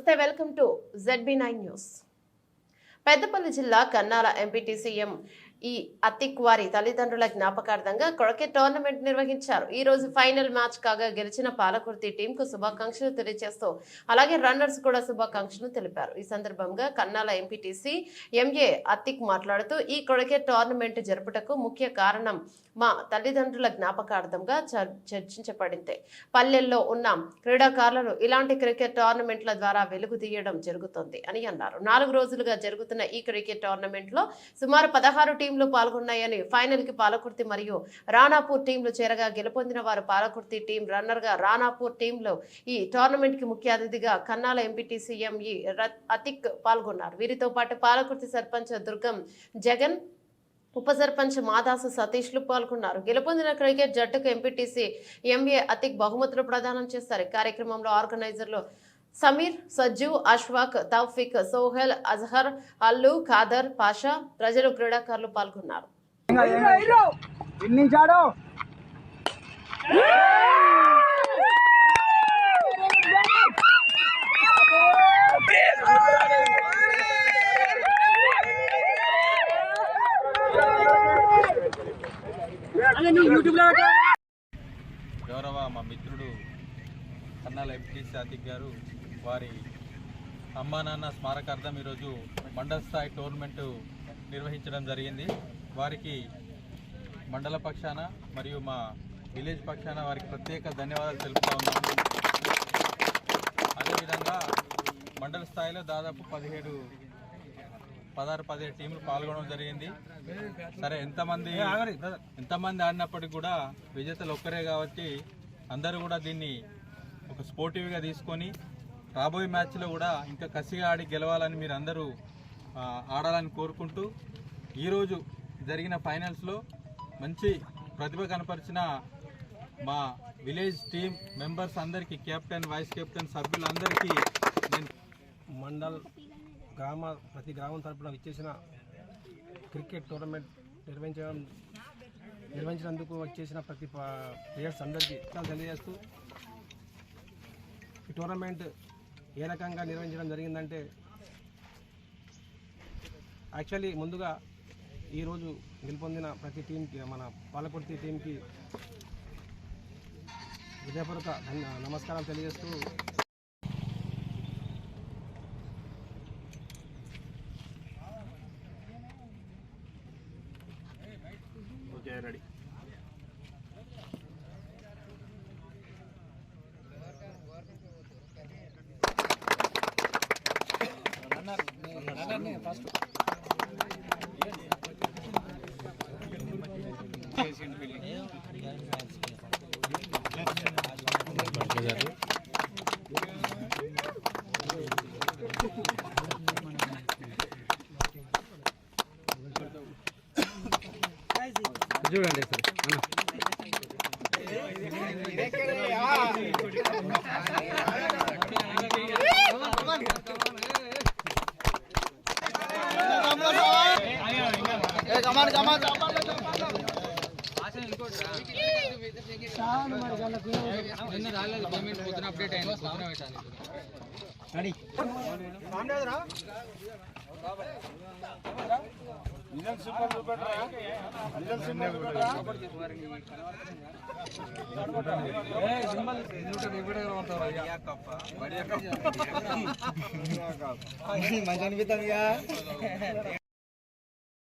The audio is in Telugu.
నమస్తే welcome to ZB9 news. Peddapalli జిల్లా కన్నాల ఎంపీటీసీ ఈ అతిక్ వారి తల్లిదండ్రుల జ్ఞాపకార్థంగా క్రికెట్ టోర్నమెంట్ నిర్వహించారు. ఈ రోజు ఫైనల్ మ్యాచ్ కాగా గెలిచిన పాలకుర్తి టీం కు శుభాకాంక్షలు తెలియజేస్తూ అలాగే రన్నర్స్ కూడా శుభాకాంక్షలు తెలిపారు. ఈ సందర్భంగా కన్నాల ఎంపీటీసీ MA అతిక్ మాట్లాడుతూ ఈ క్రికెట్ టోర్నమెంట్ జరుపుటకు ముఖ్య కారణం మా తల్లిదండ్రుల జ్ఞాపకార్థంగా చర్చించబడింది. పల్లెల్లో ఉన్న క్రీడాకారులను ఇలాంటి క్రికెట్ టోర్నమెంట్ల ద్వారా వెలుగు తీయడం జరుగుతుంది అని అన్నారు. 4 రోజులుగా జరుగుతున్న ఈ క్రికెట్ టోర్నమెంట్ లో సుమారు 16 టీంలు పాల్గొన్నాయని, ఫైనల్ కి పాలకుర్తి మరియు రాణాపూర్ టీంలు చేరగా గెలుపొందిన వారు పాలకుర్తి టీం, రన్నర్ గా రాణాపూర్ టీంలో ఈ టోర్నమెంట్ కి ముఖ్య అతిథిగా కన్నాల ఎంపీటీసీ ME అతిక్ పాల్గొన్నారు. వీరితో పాటు పాలకుర్తి సర్పంచ్ దుర్గం జగన్, ఉప సర్పంచ్ మాదాసు సతీష్లు పాల్గొన్నారు. గెలుపొందిన క్రికెట్ జట్టుకు ఎంపీటీసీ MA అతిక్ బహుమతులు ప్రదానం చేస్తారు. కార్యక్రమంలో ఆర్గనైజర్లు సమీర్, సజ్జు, అష్ఫాక్, తౌఫిక్, సోహెల్, అజహర్, అల్లు, ఖాదర్, పాషా, ప్రజలు, క్రీడాకారులు పాల్గొన్నారు. గౌరవ మా మిత్రుడు కన్నాల ఎంపీటీసీ అతిక్ గారు వారి అమ్మా నాన్న స్మారకార్థం ఈరోజు మండల స్థాయి టోర్నమెంటు నిర్వహించడం జరిగింది. వారికి మండల పక్షాన మరియు మా విలేజ్ పక్షాన వారికి ప్రత్యేక ధన్యవాదాలు తెలుపుతా ఉన్నాము. అదేవిధంగా మండల స్థాయిలో దాదాపు 16-17 టీంలు పాల్గొనడం జరిగింది. సరే, ఎంతమంది ఆడినప్పటికీ కూడా విజేతలు ఒక్కరే కాబట్టి అందరూ కూడా దీన్ని ఒక స్పోర్టివ్గా తీసుకొని రాబోయే మ్యాచ్లో కూడా ఇంకా కసిగా ఆడి గెలవాలని మీరు అందరూ ఆడాలని కోరుకుంటూ, ఈరోజు జరిగిన ఫైనల్స్లో మంచి ప్రతిభ కనపరిచిన మా విలేజ్ టీం మెంబర్స్ అందరికీ, కెప్టెన్, వైస్ కెప్టెన్, సభ్యులందరికీ నేను మండల్ ప్రతి గ్రామం తరపున వచ్చేసిన క్రికెట్ టోర్నమెంట్ నిర్వహించినందుకు వచ్చేసిన ప్రతి ప్లేయర్స్ అందరికీ తెలియజేస్తూ, ఈ టోర్నమెంట్ ఏ రకంగా నిర్వహించడం జరిగిందంటే, యాక్చువల్లీ ముందుగా ఈరోజు గెలుపొందిన ప్రతి టీంకి, మన పాలకుర్తి టీంకి హృదయపూర్వక నమస్కారాలు తెలియజేస్తూ రెడీ. ఫస్ట్ చూడండి సార్ అప్డేట్ అయింది. మంచి అనిపిస్తుంది.